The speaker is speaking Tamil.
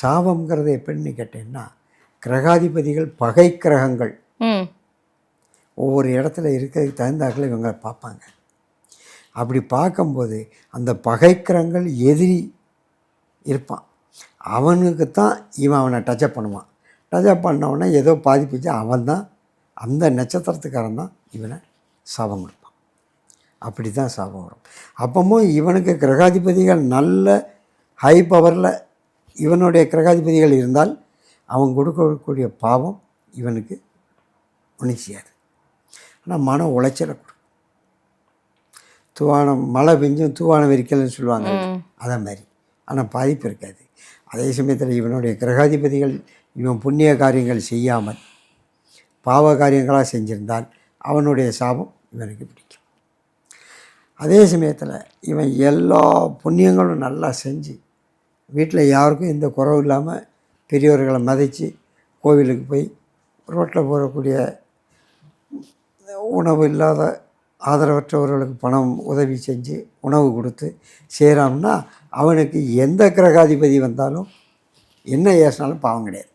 சாபம்ங்கிறது எப்படின்னு கேட்டேன்னா, கிரகாதிபதிகள் பகை கிரகங்கள் ஒவ்வொரு இடத்துல இருக்கிறதுக்கு தகுந்தாக்கில் இவங்க பார்ப்பாங்க. அப்படி பார்க்கும்போது அந்த பகைக்கிரகங்கள் எதிரி இருப்பான், அவனுக்கு தான் இவன் அவனை டச்சப் பண்ணுவான். டச்சப் பண்ணவொடனே ஏதோ பாதிப்புச்சு, அவன் தான் அந்த நட்சத்திரத்துக்காரன் தான் இவனை சாபம் கொடுப்பான். அப்படி தான் சாபம் வரும். அப்பவும் இவனுக்கு கிரகாதிபதிகள் நல்ல ஹை பவரில் இவனுடைய கிரகாதிபதிகள் இருந்தால் அவன் கொடுக்கக்கூடிய பாவம் இவனுக்கு ஒன்றும் செய்யாது. ஆனால் மன உளைச்சலை கொடுக்கும். தூவானம் மழை பெஞ்சும் தூவானம் விரிக்கலன்னு சொல்லுவாங்க, அதே மாதிரி. ஆனால் பாதிப்பு இருக்காது. அதே சமயத்தில் இவனுடைய கிரகாதிபதிகள் இவன் புண்ணிய காரியங்கள் செய்யாமல் பாவ காரியங்களாக செஞ்சிருந்தால் அவனுடைய சாபம் இவனுக்கு பிடிக்கும். அதே சமயத்தில் இவன் எல்லா புண்ணியங்களும் நல்லா செஞ்சு வீட்டில் யாருக்கும் எந்த குறவும் இல்லாமல் பெரியவர்களை மதித்து கோவிலுக்கு போய் ரோட்டில் போகக்கூடிய உணவு இல்லாத ஆதரவற்றவர்களுக்கு பணம் உதவி செஞ்சு உணவு கொடுத்து செய்கிறான்னா அவனுக்கு எந்த கிரகாதிபதி வந்தாலும் என்ன ஏசினாலும் பாவம் கிடையாது.